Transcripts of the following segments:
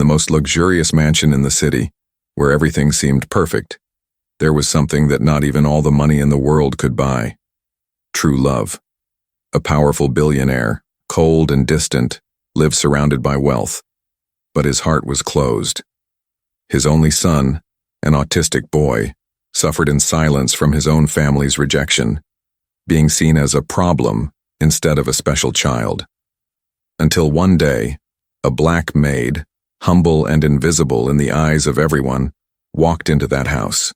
most luxurious mansion in the city, where everything seemed perfect, there was something that not even all the money in the world could buy. True love. A powerful billionaire, cold and distant, lived surrounded by wealth, but his heart was closed. His only son, an autistic boy, suffered in silence from his own family's rejection, being seen as a problem instead of a special child. Until one day, a black maid, humble and invisible in the eyes of everyone, walked into that house.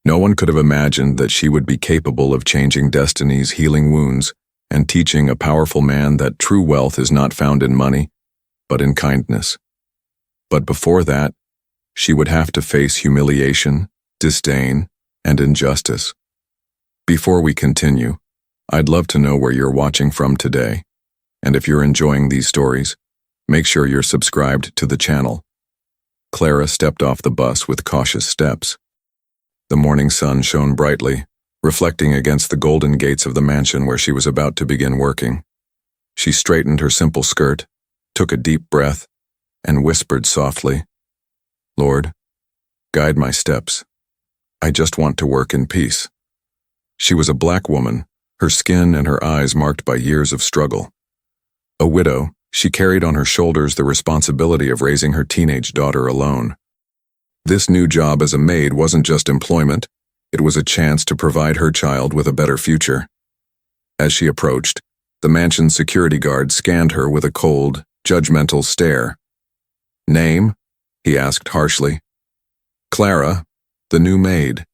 No one could have imagined that she would be capable of changing destinies, healing wounds, and teaching a powerful man that true wealth is not found in money, but in kindness. But before that, she would have to face humiliation, disdain, and injustice. Before we continue, I'd love to know where you're watching from today, and if you're enjoying these stories, make sure you're subscribed to the channel. Clara stepped off the bus with cautious steps. The morning sun shone brightly, reflecting against the golden gates of the mansion where she was about to begin working. She straightened her simple skirt, took a deep breath, and whispered softly, "Lord, guide my steps. I just want to work in peace." She was a black woman, her skin and her eyes marked by years of struggle. A widow, she carried on her shoulders the responsibility of raising her teenage daughter alone. This new job as a maid wasn't just employment, it was a chance to provide her child with a better future. As she approached, the mansion's security guard scanned her with a cold, judgmental stare. "Name?" he asked harshly. "Clara, the new maid."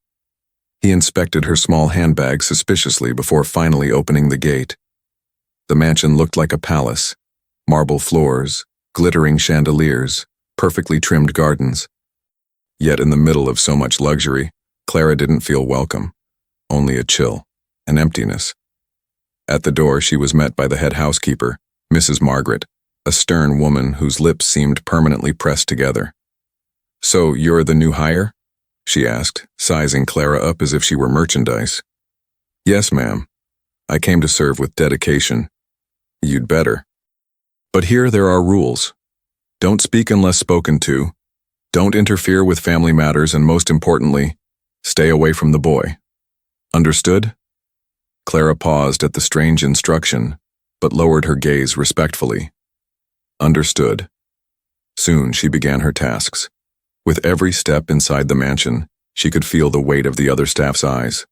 He inspected her small handbag suspiciously before finally opening the gate. The mansion looked like a palace. Marble floors, glittering chandeliers, perfectly trimmed gardens. Yet in the middle of so much luxury, Clara didn't feel welcome, only a chill, an emptiness. At the door, she was met by the head housekeeper, Mrs. Margaret, a stern woman whose lips seemed permanently pressed together. "So you're the new hire?" she asked, sizing Clara up as if she were merchandise. "Yes, ma'am. I came to serve with dedication." "You'd better. But here there are rules. Don't speak unless spoken to. Don't interfere with family matters, and most importantly, stay away from the boy. Understood?" Clara paused at the strange instruction, but lowered her gaze respectfully. Understood. Soon she began her tasks. With every step inside the mansion, she could feel the weight of the other staff's eyes.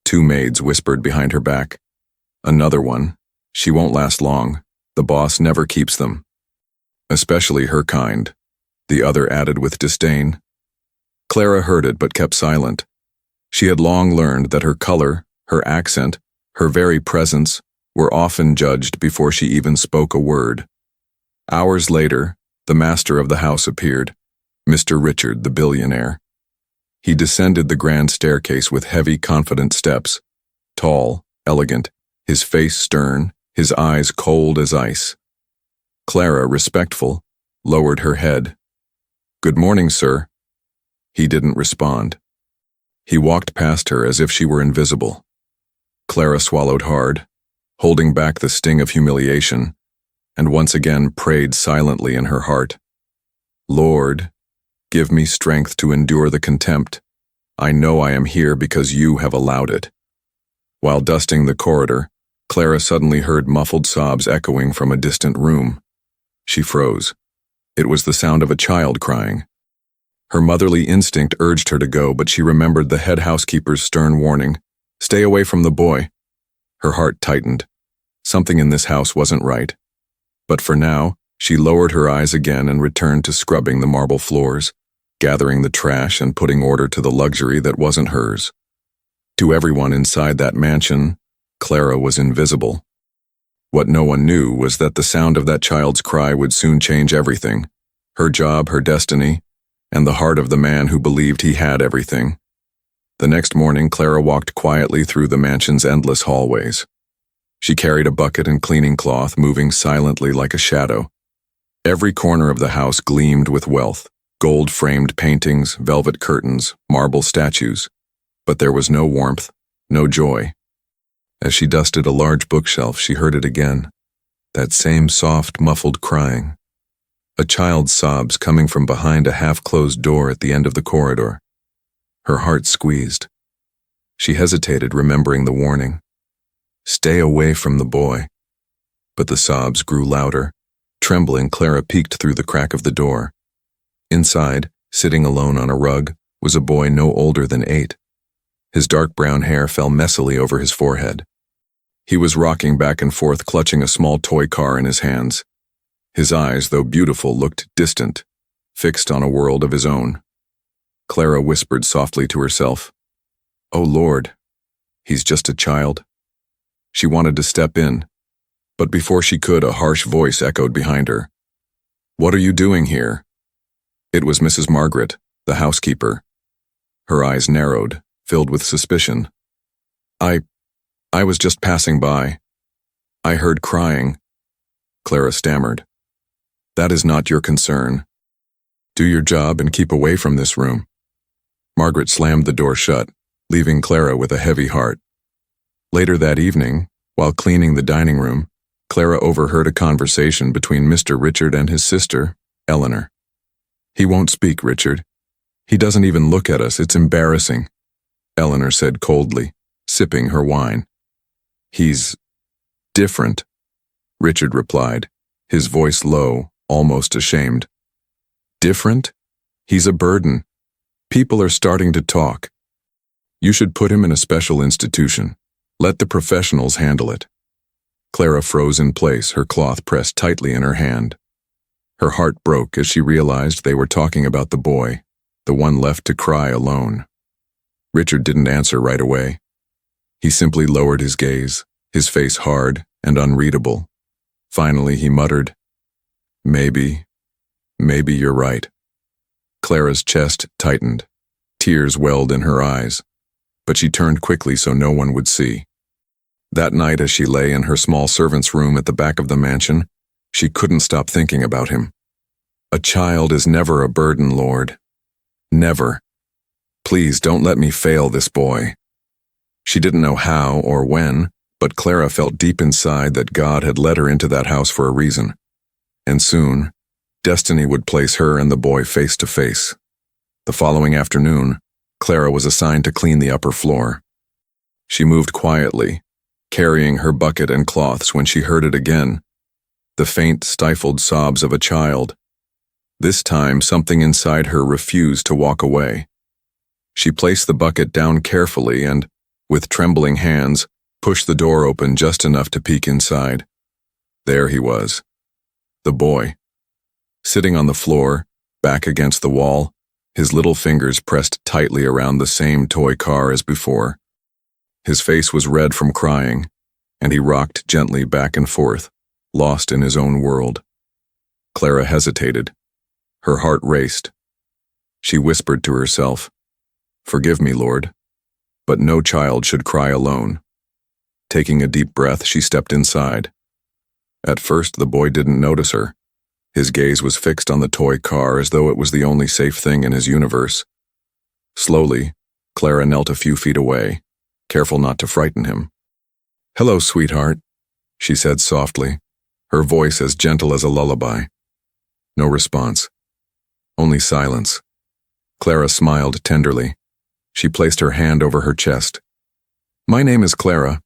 Two maids whispered behind her back. "Another one. She won't last long. The boss never keeps them. Especially her kind," the other added with disdain. Clara heard it but kept silent. She had long learned that her color, her accent, her very presence were often judged before she even spoke a word. Hours later, the master of the house appeared, Mr. Richard, the billionaire. He descended the grand staircase with heavy, confident steps, tall, elegant, his face stern, his eyes cold as ice. Clara, respectful, lowered her head. "Good morning, sir." He didn't respond. He walked past her as if she were invisible. Clara swallowed hard, holding back the sting of humiliation, and once again prayed silently in her heart. "Lord, give me strength to endure the contempt. I know I am here because you have allowed it." While dusting the corridor, Clara suddenly heard muffled sobs echoing from a distant room. She froze. It was the sound of a child crying. Her motherly instinct urged her to go, but she remembered the head housekeeper's stern warning, "Stay away from the boy." Her heart tightened. Something in this house wasn't right. But for now, she lowered her eyes again and returned to scrubbing the marble floors, gathering the trash and putting order to the luxury that wasn't hers. To everyone inside that mansion, Clara was invisible. What no one knew was that the sound of that child's cry would soon change everything: her job, her destiny, and the heart of the man who believed he had everything. The next morning, Clara walked quietly through the mansion's endless hallways. She carried a bucket and cleaning cloth, moving silently like a shadow. Every corner of the house gleamed with wealth: gold-framed paintings, velvet curtains, marble statues. But there was no warmth, no joy. As she dusted a large bookshelf, she heard it again, that same soft, muffled crying. A child's sobs coming from behind a half-closed door at the end of the corridor. Her heart squeezed. She hesitated, remembering the warning. Stay away from the boy. But the sobs grew louder. Trembling, Clara peeked through the crack of the door. Inside, sitting alone on a rug, was a boy no older than 8. His dark brown hair fell messily over his forehead. He was rocking back and forth, clutching a small toy car in his hands. His eyes, though beautiful, looked distant, fixed on a world of his own. Clara whispered softly to herself, "Oh Lord, he's just a child." She wanted to step in, but before she could, a harsh voice echoed behind her. "What are you doing here?" It was Mrs. Margaret, the housekeeper. Her eyes narrowed, filled with suspicion. I was just passing by. I heard crying." Clara stammered. "That is not your concern. Do your job and keep away from this room." Margaret slammed the door shut, leaving Clara with a heavy heart. Later that evening, while cleaning the dining room, Clara overheard a conversation between Mr. Richard and his sister, Eleanor. "He won't speak, Richard. He doesn't even look at us. It's embarrassing," Eleanor said coldly, sipping her wine. "He's different," Richard replied, his voice low, almost ashamed. "Different? He's a burden. People are starting to talk. You should put him in a special institution. Let the professionals handle it." Clara froze in place, her cloth pressed tightly in her hand. Her heart broke as she realized they were talking about the boy, the one left to cry alone. Richard didn't answer right away. He simply lowered his gaze, his face hard and unreadable. Finally, he muttered, Maybe you're right." Clara's chest tightened. Tears welled in her eyes, but she turned quickly so no one would see. That night, as she lay in her small servant's room at the back of the mansion, she couldn't stop thinking about him. A child is never a burden, Lord. Never. Please don't let me fail this boy. She didn't know how or when, but Clara felt deep inside that God had led her into that house for a reason. And soon, destiny would place her and the boy face to face. The following afternoon, Clara was assigned to clean the upper floor. She moved quietly, carrying her bucket and cloths when she heard it again, the faint, stifled sobs of a child. This time, something inside her refused to walk away. She placed the bucket down carefully and, with trembling hands, pushed the door open just enough to peek inside. There he was, the boy, sitting on the floor, back against the wall, his little fingers pressed tightly around the same toy car as before. His face was red from crying, and he rocked gently back and forth, lost in his own world. Clara hesitated. Her heart raced. She whispered to herself, "Forgive me, Lord, but no child should cry alone." Taking a deep breath, she stepped inside. At first, the boy didn't notice her. His gaze was fixed on the toy car as though it was the only safe thing in his universe. Slowly, Clara knelt a few feet away, careful not to frighten him. "Hello, sweetheart," she said softly, her voice as gentle as a lullaby. No response. Only silence. Clara smiled tenderly. She placed her hand over her chest. "My name is Clara."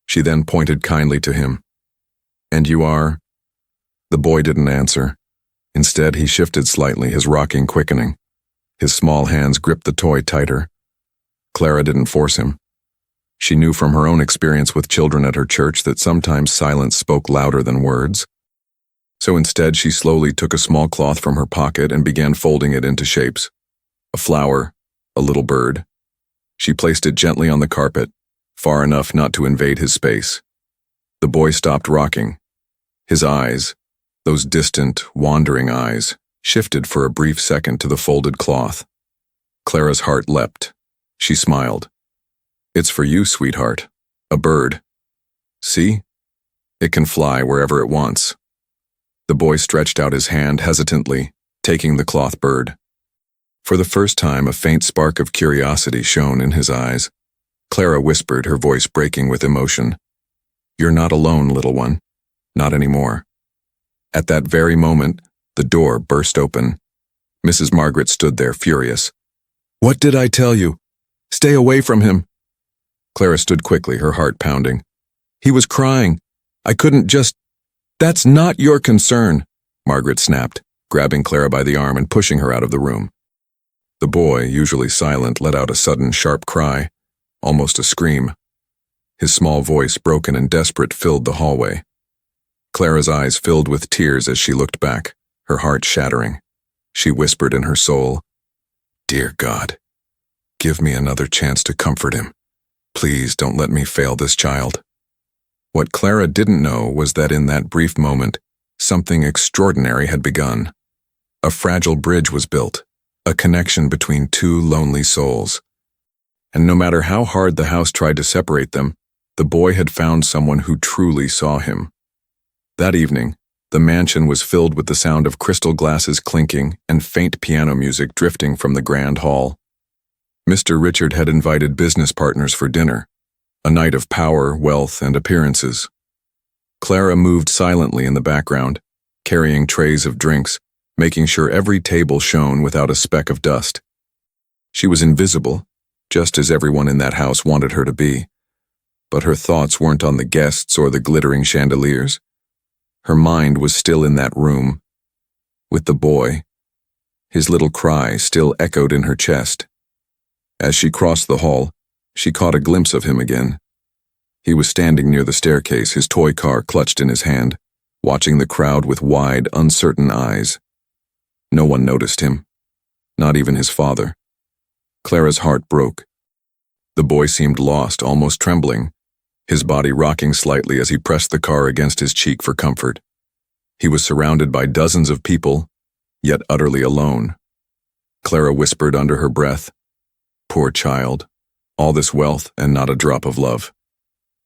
She then pointed kindly to him. "And you are?" The boy didn't answer. Instead, he shifted slightly, his rocking quickening. His small hands gripped the toy tighter. Clara didn't force him. She knew from her own experience with children at her church that sometimes silence spoke louder than words. So instead, she slowly took a small cloth from her pocket and began folding it into shapes. A flower, a little bird. She placed it gently on the carpet, far enough not to invade his space. The boy stopped rocking. His eyes, those distant, wandering eyes, shifted for a brief second to the folded cloth. Clara's heart leapt. She smiled. "It's for you, sweetheart. A bird. See? It can fly wherever it wants." The boy stretched out his hand hesitantly, taking the cloth bird. For the first time, a faint spark of curiosity shone in his eyes. Clara whispered, her voice breaking with emotion, "You're not alone, little one. Not anymore." At that very moment, The door burst open. Mrs. Margaret stood there, furious. "What did I tell you? Stay away from him." Clara stood quickly, her heart pounding. "He was crying. I couldn't just—" "That's not your concern," Margaret snapped, grabbing Clara by the arm and pushing her out of the room. The boy, usually silent, let out a sudden, sharp cry, almost a scream. His small voice, broken and desperate, filled the hallway. Clara's eyes filled with tears as she looked back, her heart shattering. She whispered in her soul, "Dear God, give me another chance to comfort him. Please don't let me fail this child." What Clara didn't know was that in that brief moment, something extraordinary had begun. A fragile bridge was built, a connection between two lonely souls. And no matter how hard the house tried to separate them, the boy had found someone who truly saw him. That evening, the mansion was filled with the sound of crystal glasses clinking and faint piano music drifting from the grand hall. Mr. Richard had invited business partners for dinner, a night of power, wealth, and appearances. Clara moved silently in the background, carrying trays of drinks, making sure every table shone without a speck of dust. She was invisible, just as everyone in that house wanted her to be. But her thoughts weren't on the guests or the glittering chandeliers. Her mind was still in that room, with the boy. His little cry still echoed in her chest. As she crossed the hall, she caught a glimpse of him again. He was standing near the staircase, his toy car clutched in his hand, watching the crowd with wide, uncertain eyes. No one noticed him, not even his father. Clara's heart broke. The boy seemed lost, almost trembling, his body rocking slightly as he pressed the car against his cheek for comfort. He was surrounded by dozens of people, yet utterly alone. Clara whispered under her breath, "Poor child, all this wealth and not a drop of love."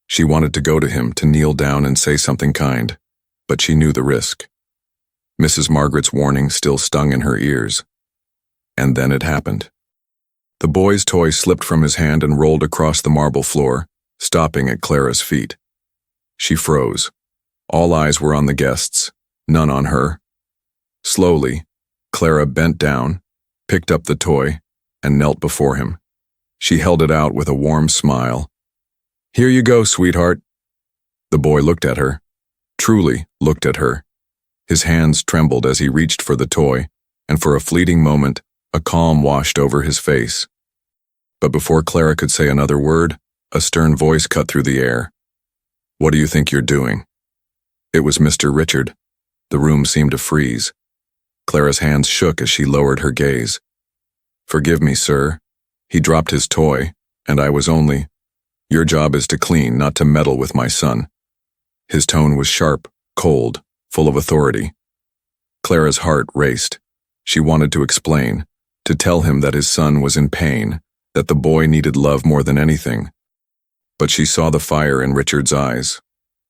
She wanted to go to him, to kneel down and say something kind, but she knew the risk. Mrs. Margaret's warning still stung in her ears. And then it happened. The boy's toy slipped from his hand and rolled across the marble floor, stopping at Clara's feet. She froze. All eyes were on the guests, none on her. Slowly, Clara bent down, picked up the toy, and knelt before him. She held it out with a warm smile. "Here you go, sweetheart." The boy looked at her, truly looked at her. His hands trembled as he reached for the toy, and for a fleeting moment, a calm washed over his face. But before Clara could say another word, a stern voice cut through the air. "What do you think you're doing?" It was Mr. Richard. The room seemed to freeze. Clara's hands shook as she lowered her gaze. "Forgive me, sir." He dropped his toy, and I was only— "Your job is to clean, not to meddle with my son." His tone was sharp, cold, full of authority. Clara's heart raced. She wanted to explain, to tell him that his son was in pain, that the boy needed love more than anything. But she saw the fire in Richard's eyes,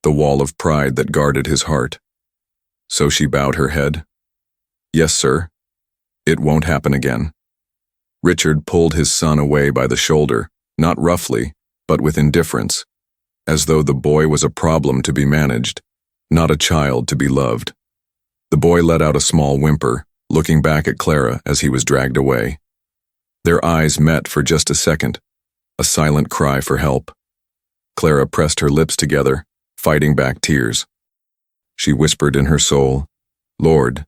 the wall of pride that guarded his heart. So she bowed her head. "Yes, sir. It won't happen again." Richard pulled his son away by the shoulder, not roughly, but with indifference, as though the boy was a problem to be managed, not a child to be loved. The boy let out a small whimper, looking back at Clara as he was dragged away. Their eyes met for just a second, a silent cry for help. Clara pressed her lips together, fighting back tears. She whispered in her soul, "Lord,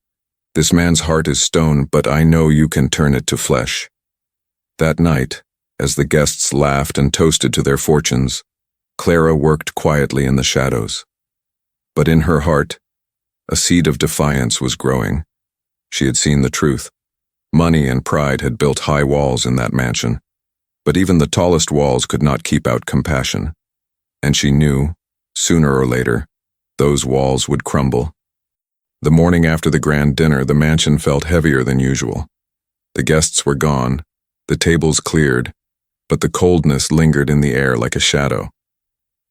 this man's heart is stone, but I know you can turn it to flesh." That night, as the guests laughed and toasted to their fortunes, Clara worked quietly in the shadows. But in her heart, a seed of defiance was growing. She had seen the truth. Money and pride had built high walls in that mansion, but even the tallest walls could not keep out compassion. And she knew, sooner or later, those walls would crumble. The morning after the grand dinner, the mansion felt heavier than usual. The guests were gone, the tables cleared, but the coldness lingered in the air like a shadow.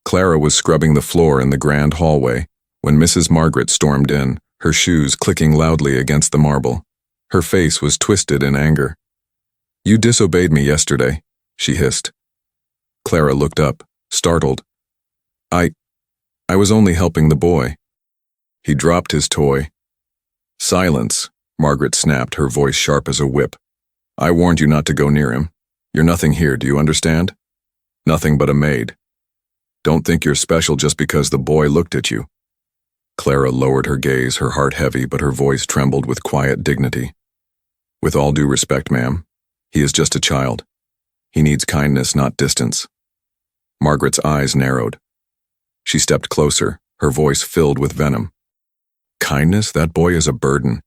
Clara was scrubbing the floor in the grand hallway when Mrs. Margaret stormed in, her shoes clicking loudly against the marble. Her face was twisted in anger. "You disobeyed me yesterday," she hissed. Clara looked up, startled. I was only helping the boy." He dropped his toy. Silence, Margaret snapped, her voice sharp as a whip. I warned you not to go near him. You're nothing here, do you understand? Nothing but a maid. Don't think you're special just because the boy looked at you. Clara lowered her gaze, her heart heavy, but her voice trembled with quiet dignity. With all due respect, ma'am, he is just a child. He needs kindness, not distance. Margaret's eyes narrowed. She stepped closer, her voice filled with venom. Kindness? That boy is a burden.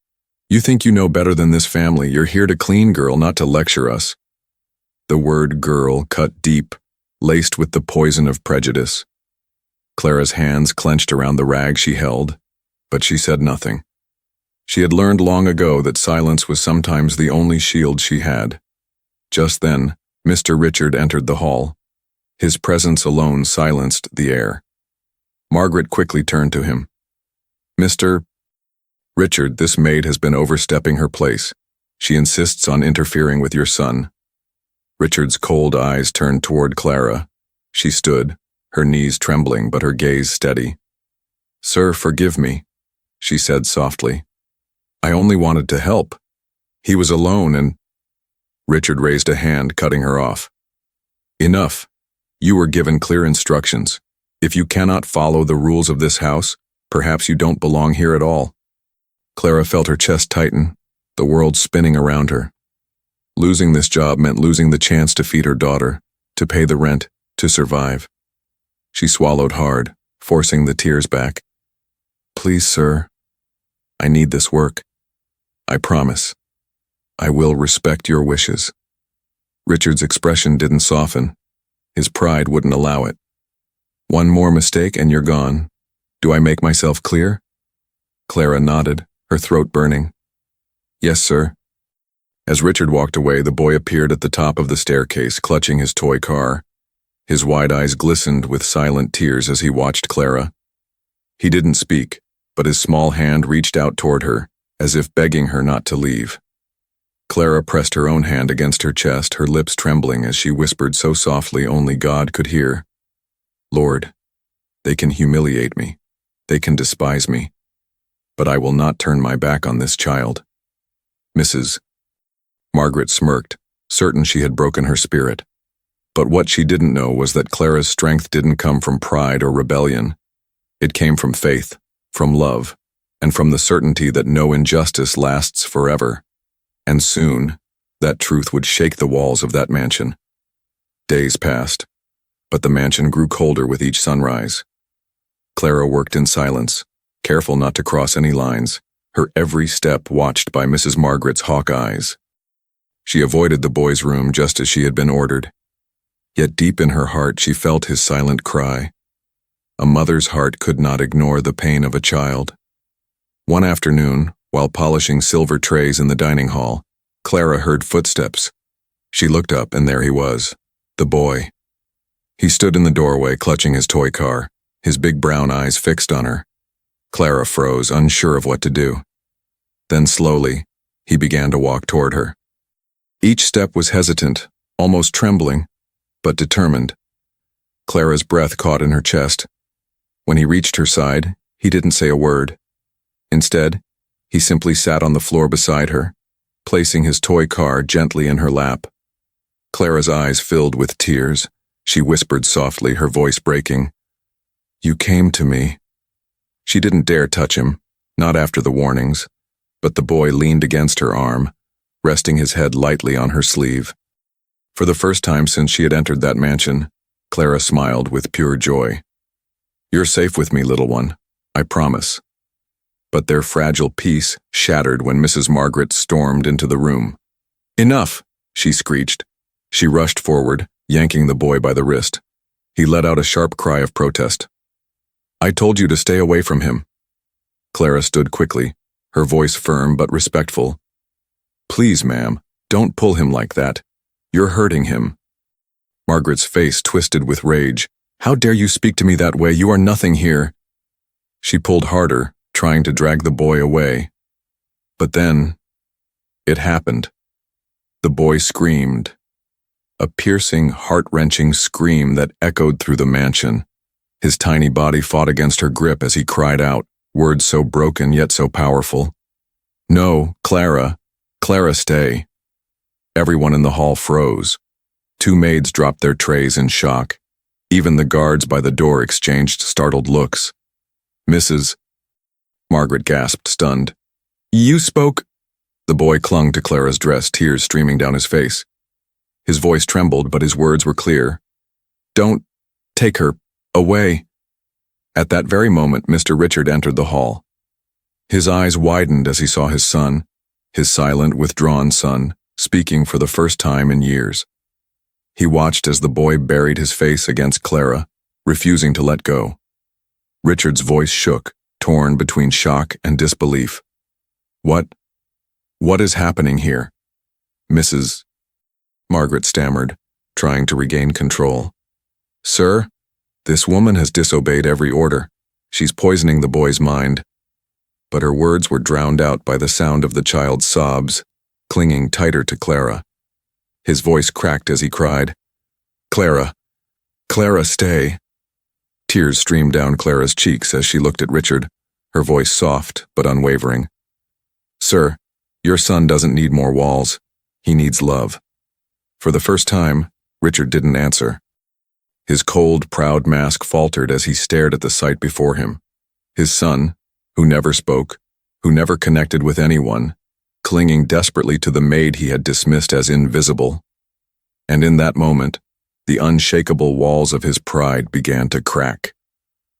You think you know better than this family. You're here to clean, girl, not to lecture us. The word girl cut deep, laced with the poison of prejudice. Clara's hands clenched around the rag she held, but she said nothing. She had learned long ago that silence was sometimes the only shield she had. Just then, Mr. Richard entered the hall. His presence alone silenced the air. Margaret quickly turned to him. Mr. Richard, this maid has been overstepping her place. She insists on interfering with your son. Richard's cold eyes turned toward Clara. She stood, her knees trembling but her gaze steady. Sir, forgive me, she said softly. I only wanted to help. He was alone and… Richard raised a hand, cutting her off. Enough. You were given clear instructions. If you cannot follow the rules of this house, perhaps you don't belong here at all. Clara felt her chest tighten, the world spinning around her. Losing this job meant losing the chance to feed her daughter, to pay the rent, to survive. She swallowed hard, forcing the tears back. Please, sir. I need this work. I promise. I will respect your wishes. Richard's expression didn't soften. His pride wouldn't allow it. One more mistake and you're gone. Do I make myself clear? Clara nodded, her throat burning. Yes, sir. As Richard walked away, the boy appeared at the top of the staircase, clutching his toy car. His wide eyes glistened with silent tears as he watched Clara. He didn't speak, but his small hand reached out toward her, as if begging her not to leave. Clara pressed her own hand against her chest, her lips trembling as she whispered so softly only God could hear. Lord, they can humiliate me. They can despise me. But I will not turn my back on this child. Mrs. Margaret smirked, certain she had broken her spirit. But what she didn't know was that Clara's strength didn't come from pride or rebellion. It came from faith, from love, and from the certainty that no injustice lasts forever. And soon, that truth would shake the walls of that mansion. Days passed, but the mansion grew colder with each sunrise. Clara worked in silence, careful not to cross any lines, her every step watched by Mrs. Margaret's hawk eyes. She avoided the boy's room just as she had been ordered. Yet deep in her heart she felt his silent cry. A mother's heart could not ignore the pain of a child. One afternoon, while polishing silver trays in the dining hall, Clara heard footsteps. She looked up and there he was, the boy. He stood in the doorway clutching his toy car, his big brown eyes fixed on her. Clara froze, unsure of what to do. Then slowly, he began to walk toward her. Each step was hesitant, almost trembling, but determined. Clara's breath caught in her chest. When he reached her side, he didn't say a word. Instead, he simply sat on the floor beside her, placing his toy car gently in her lap. Clara's eyes filled with tears. She whispered softly, her voice breaking. You came to me. She didn't dare touch him, not after the warnings, but the boy leaned against her arm, resting his head lightly on her sleeve. For the first time since she had entered that mansion, Clara smiled with pure joy. You're safe with me, little one, I promise. But their fragile peace shattered when Mrs. Margaret stormed into the room. Enough, she screeched. She rushed forward, yanking the boy by the wrist. He let out a sharp cry of protest. I told you to stay away from him. Clara stood quickly, her voice firm but respectful. Please, ma'am, don't pull him like that. You're hurting him. Margaret's face twisted with rage. How dare you speak to me that way? You are nothing here. She pulled harder, trying to drag the boy away. But then, it happened. The boy screamed. A piercing, heart-wrenching scream that echoed through the mansion. His tiny body fought against her grip as he cried out, words so broken yet so powerful. No, Clara. Clara, stay. Everyone in the hall froze. Two maids dropped their trays in shock. Even the guards by the door exchanged startled looks. Mrs. Margaret gasped, stunned. You spoke. The boy clung to Clara's dress, tears streaming down his face. His voice trembled, but his words were clear. Don't take her away. At that very moment, Mr. Richard entered the hall. His eyes widened as he saw his son, his silent, withdrawn son, speaking for the first time in years. He watched as the boy buried his face against Clara, refusing to let go. Richard's voice shook, torn between shock and disbelief. What is happening here? Mrs. Margaret stammered, trying to regain control. Sir, this woman has disobeyed every order. She's poisoning the boy's mind. But her words were drowned out by the sound of the child's sobs, clinging tighter to Clara. His voice cracked as he cried, Clara, Clara, stay. Tears streamed down Clara's cheeks as she looked at Richard, her voice soft but unwavering. Sir, your son doesn't need more walls. He needs love. For the first time, Richard didn't answer. His cold, proud mask faltered as he stared at the sight before him. His son, who never spoke, who never connected with anyone, clinging desperately to the maid he had dismissed as invisible. And in that moment, the unshakable walls of his pride began to crack.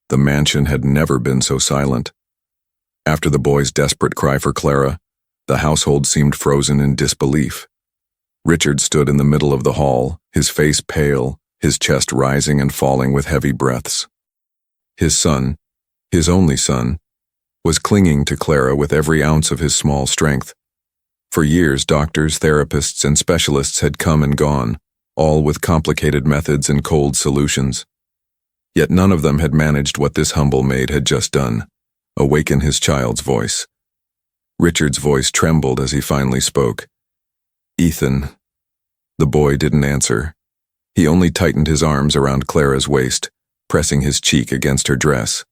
The mansion had never been so silent. After the boy's desperate cry for Clara, the household seemed frozen in disbelief. Richard stood in the middle of the hall, his face pale, his chest rising and falling with heavy breaths. His son, his only son, was clinging to Clara with every ounce of his small strength. For years, doctors, therapists, and specialists had come and gone, all with complicated methods and cold solutions. Yet none of them had managed what this humble maid had just done, awaken his child's voice. Richard's voice trembled as he finally spoke. Ethan. The boy didn't answer. He only tightened his arms around Clara's waist, pressing his cheek against her dress.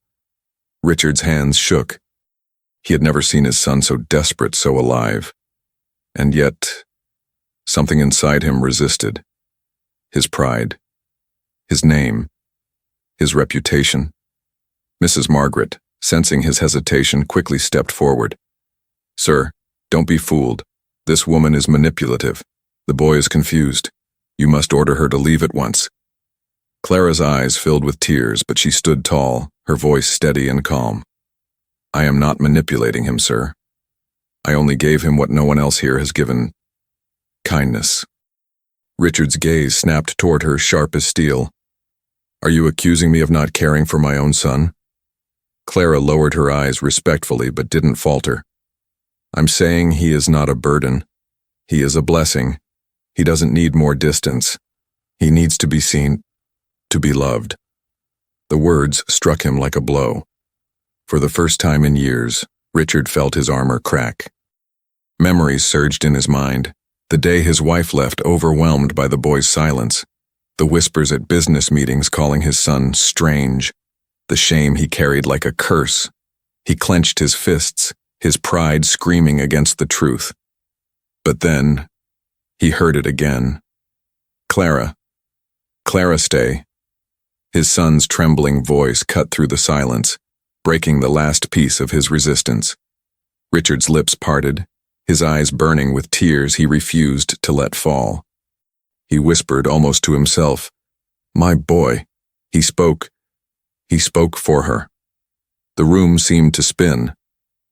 Richard's hands shook. He had never seen his son so desperate, so alive. And yet, something inside him resisted. His pride, his name, his reputation. Mrs. Margaret, sensing his hesitation, quickly stepped forward. Sir, don't be fooled. This woman is manipulative. The boy is confused. You must order her to leave at once. Clara's eyes filled with tears, but she stood tall, her voice steady and calm. I am not manipulating him, sir. I only gave him what no one else here has given. Kindness. Richard's gaze snapped toward her, sharp as steel. Are you accusing me of not caring for my own son? Clara lowered her eyes respectfully but didn't falter. I'm saying he is not a burden. He is a blessing. He doesn't need more distance. He needs to be seen, to be loved. The words struck him like a blow. For the first time in years, Richard felt his armor crack. Memories surged in his mind. The day his wife left, overwhelmed by the boy's silence. The whispers at business meetings calling his son strange. The shame he carried like a curse. He clenched his fists, his pride screaming against the truth. But then, he heard it again. Clara. Clara, stay. His son's trembling voice cut through the silence, breaking the last piece of his resistance. Richard's lips parted, his eyes burning with tears he refused to let fall. He whispered almost to himself, My boy. He spoke for her. The room seemed to spin.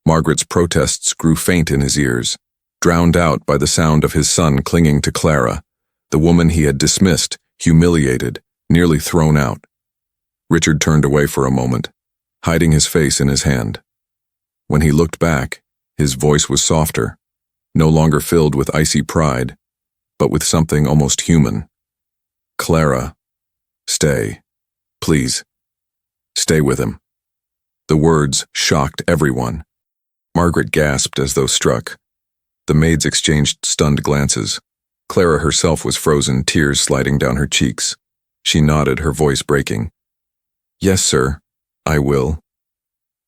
Margaret's protests grew faint in his ears, drowned out by the sound of his son clinging to Clara, the woman he had dismissed, humiliated, nearly thrown out. Richard turned away for a moment, hiding his face in his hand. When he looked back, his voice was softer, no longer filled with icy pride, but with something almost human. Clara, stay. Please, stay with him. The words shocked everyone. Margaret gasped as though struck. The maids exchanged stunned glances. Clara herself was frozen, tears sliding down her cheeks. She nodded, her voice breaking. Yes, sir, I will.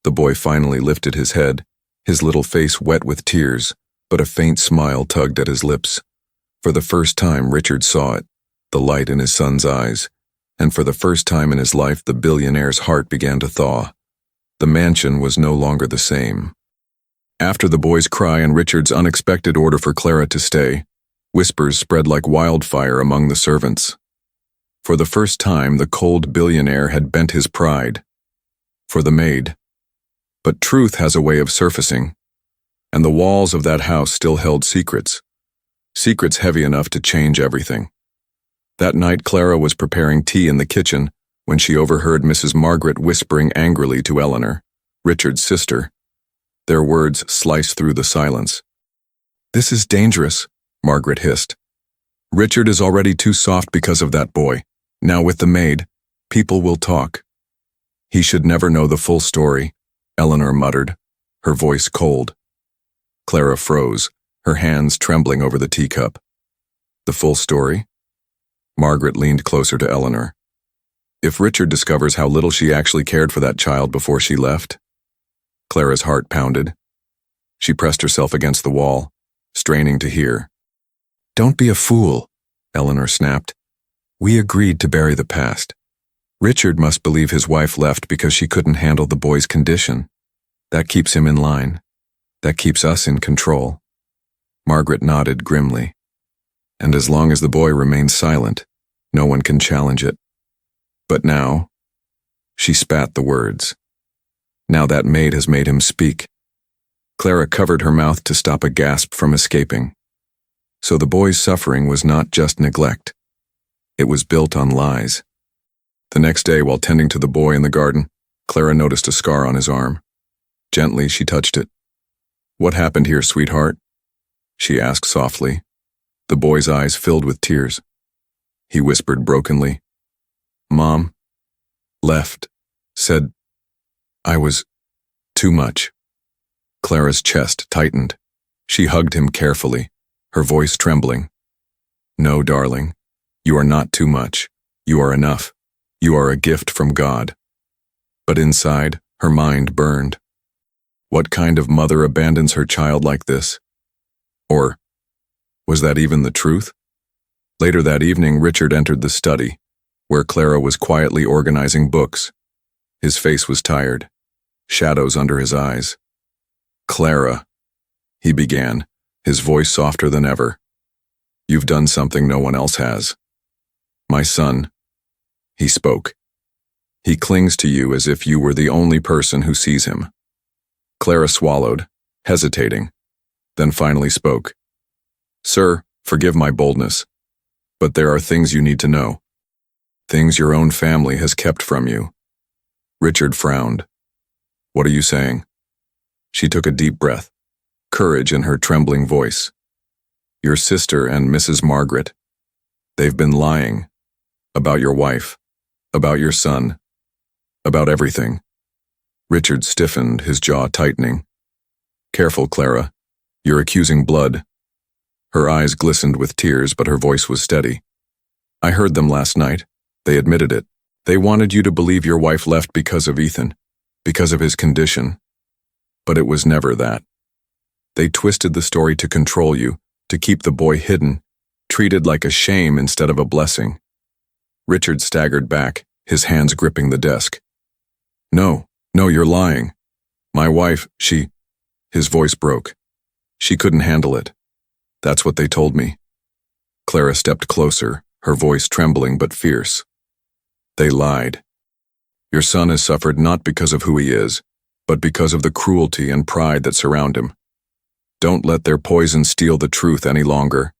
The boy finally lifted his head, his little face wet with tears, but a faint smile tugged at his lips. For the first time, Richard saw it, the light in his son's eyes, and for the first time in his life, the billionaire's heart began to thaw. The mansion was no longer the same. After the boy's cry and Richard's unexpected order for Clara to stay, whispers spread like wildfire among the servants. For the first time, the cold billionaire had bent his pride. For the maid. But truth has a way of surfacing, and the walls of that house still held secrets. Secrets heavy enough to change everything. That night, Clara was preparing tea in the kitchen when she overheard Mrs. Margaret whispering angrily to Eleanor, Richard's sister. Their words sliced through the silence. "This is dangerous," Margaret hissed. "Richard is already too soft because of that boy. Now with the maid, people will talk." "He should never know the full story," Eleanor muttered, her voice cold. Clara froze, her hands trembling over the teacup. "The full story?" Margaret leaned closer to Eleanor. "If Richard discovers how little she actually cared for that child before she left?" Clara's heart pounded. She pressed herself against the wall, straining to hear. "Don't be a fool," Eleanor snapped. "We agreed to bury the past. Richard must believe his wife left because she couldn't handle the boy's condition. That keeps him in line. That keeps us in control." Margaret nodded grimly. "And as long as the boy remains silent, no one can challenge it. But now," she spat the words, "now that maid has made him speak." Clara covered her mouth to stop a gasp from escaping. So the boy's suffering was not just neglect. It was built on lies. The next day, while tending to the boy in the garden, Clara noticed a scar on his arm. Gently, she touched it. "What happened here, sweetheart?" she asked softly. The boy's eyes filled with tears. He whispered brokenly, "Mom left, said I was too much." Clara's chest tightened. She hugged him carefully, her voice trembling. "No, darling, you are not too much. You are enough. You are a gift from God." But inside, her mind burned. What kind of mother abandons her child like this? Or was that even the truth? Later that evening, Richard entered the study, where Clara was quietly organizing books. His face was tired, shadows under his eyes. "Clara," he began, his voice softer than ever. "You've done something no one else has. My son," he spoke. "He clings to you as if you were the only person who sees him." Clara swallowed, hesitating, then finally spoke. "Sir, forgive my boldness, but there are things you need to know. Things your own family has kept from you." Richard frowned. "What are you saying?" She took a deep breath, courage in her trembling voice. "Your sister and Mrs. Margaret, they've been lying. About your wife, about your son, about everything." Richard stiffened, his jaw tightening. "Careful, Clara. You're accusing blood." Her eyes glistened with tears, but her voice was steady. "I heard them last night. They admitted it. They wanted you to believe your wife left because of Ethan, because of his condition. But it was never that. They twisted the story to control you, to keep the boy hidden, treated like a shame instead of a blessing." Richard staggered back, his hands gripping the desk. No, you're lying. My wife, she..." His voice broke. "She couldn't handle it. That's what they told me." Clara stepped closer, her voice trembling but fierce. "They lied. Your son has suffered not because of who he is, but because of the cruelty and pride that surround him. Don't let their poison steal the truth any longer."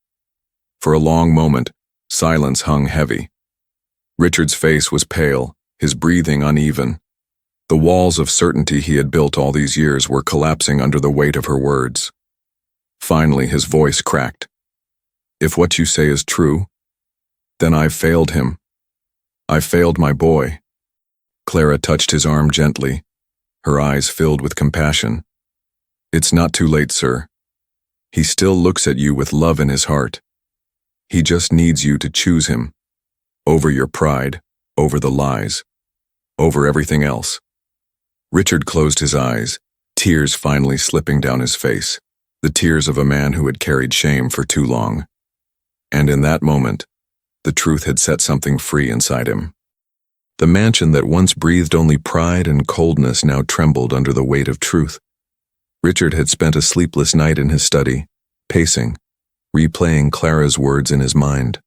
For a long moment, silence hung heavy. Richard's face was pale, his breathing uneven. The walls of certainty he had built all these years were collapsing under the weight of her words. Finally, his voice cracked. "If what you say is true, then I've failed him. I failed my boy." Clara touched his arm gently, her eyes filled with compassion. "It's not too late, sir. He still looks at you with love in his heart. He just needs you to choose him, over your pride, over the lies, over everything else." Richard closed his eyes, tears finally slipping down his face, the tears of a man who had carried shame for too long. And in that moment, the truth had set something free inside him. The mansion that once breathed only pride and coldness now trembled under the weight of truth. Richard had spent a sleepless night in his study, pacing, replaying Clara's words in his mind.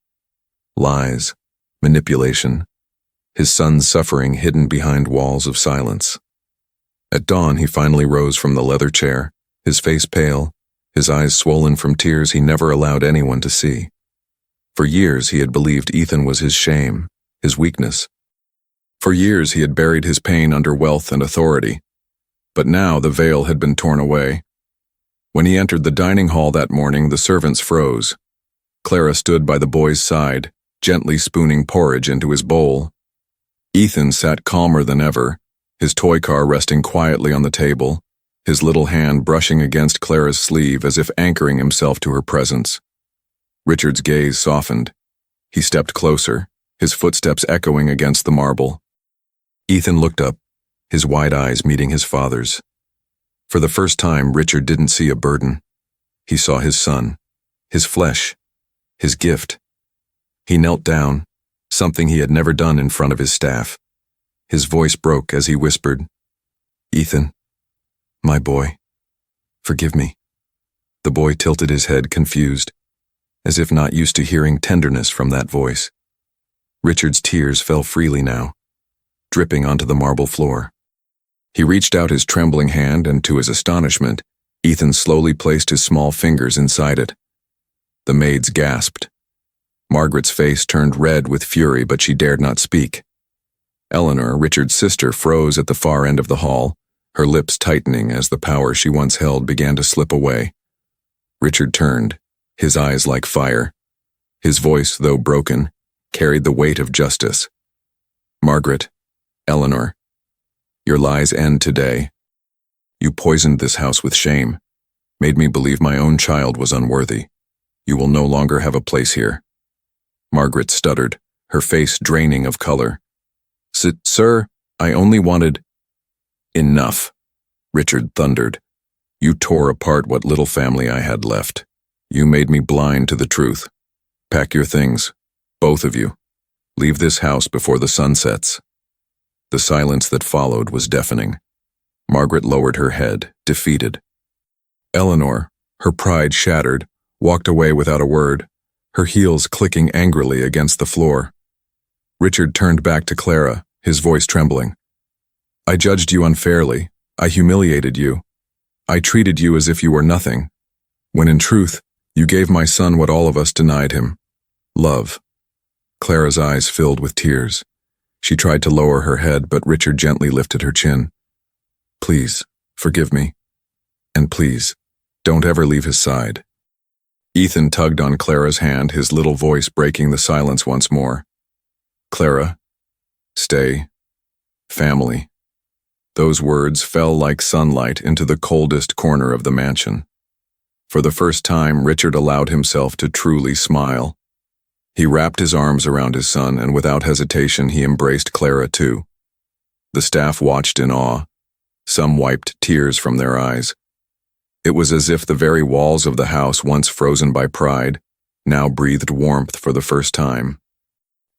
Lies, manipulation, his son's suffering hidden behind walls of silence. At dawn, he finally rose from the leather chair, his face pale, his eyes swollen from tears he never allowed anyone to see. For years, he had believed Ethan was his shame, his weakness. For years, he had buried his pain under wealth and authority. But now the veil had been torn away. When he entered the dining hall that morning, the servants froze. Clara stood by the boy's side, gently spooning porridge into his bowl. Ethan sat calmer than ever, his toy car resting quietly on the table, his little hand brushing against Clara's sleeve as if anchoring himself to her presence. Richard's gaze softened. He stepped closer, his footsteps echoing against the marble. Ethan looked up, his wide eyes meeting his father's. For the first time, Richard didn't see a burden. He saw his son, his flesh, his gift. He knelt down, something he had never done in front of his staff. His voice broke as he whispered, "Ethan, my boy, forgive me." The boy tilted his head, confused, as if not used to hearing tenderness from that voice. Richard's tears fell freely now, dripping onto the marble floor. He reached out his trembling hand, and to his astonishment, Ethan slowly placed his small fingers inside it. The maids gasped. Margaret's face turned red with fury, but she dared not speak. Eleanor, Richard's sister, froze at the far end of the hall, her lips tightening as the power she once held began to slip away. Richard turned, his eyes like fire. His voice, though broken, carried the weight of justice. "Margaret, Eleanor, your lies end today. You poisoned this house with shame, made me believe my own child was unworthy. You will no longer have a place here." Margaret stuttered, her face draining of color. Sir, I only wanted—" "Enough," Richard thundered. "You tore apart what little family I had left. You made me blind to the truth. Pack your things, both of you. Leave this house before the sun sets." The silence that followed was deafening. Margaret lowered her head, defeated. Eleanor, her pride shattered, walked away without a word, her heels clicking angrily against the floor. Richard turned back to Clara, his voice trembling. "I judged you unfairly. I humiliated you. I treated you as if you were nothing, when in truth, you gave my son what all of us denied him: love." Clara's eyes filled with tears. She tried to lower her head, but Richard gently lifted her chin. "Please, forgive me. And please, don't ever leave his side." Ethan tugged on Clara's hand, his little voice breaking the silence once more. "Clara, stay. Family." Those words fell like sunlight into the coldest corner of the mansion. For the first time, Richard allowed himself to truly smile. He wrapped his arms around his son, and without hesitation he embraced Clara too. The staff watched in awe. Some wiped tears from their eyes. It was as if the very walls of the house, once frozen by pride, now breathed warmth for the first time.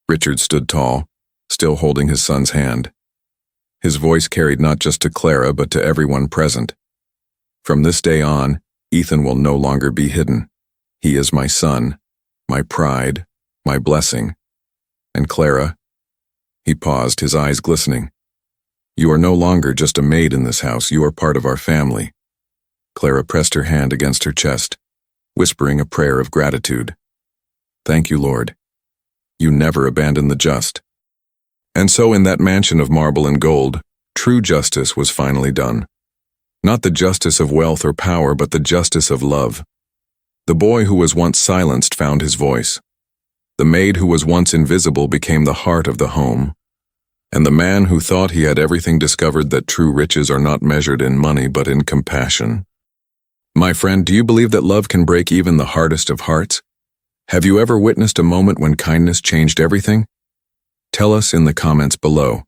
Richard stood tall, still holding his son's hand. His voice carried not just to Clara, but to everyone present. "From this day on, Ethan will no longer be hidden. He is my son, my pride, my blessing. And Clara," he paused, his eyes glistening, "you are no longer just a maid in this house, you are part of our family." Clara pressed her hand against her chest, whispering a prayer of gratitude. "Thank you, Lord. You never abandon the just." And so in that mansion of marble and gold, true justice was finally done. Not the justice of wealth or power, but the justice of love. The boy who was once silenced found his voice. The maid who was once invisible became the heart of the home. And the man who thought he had everything discovered that true riches are not measured in money but in compassion. My friend, do you believe that love can break even the hardest of hearts? Have you ever witnessed a moment when kindness changed everything? Tell us in the comments below.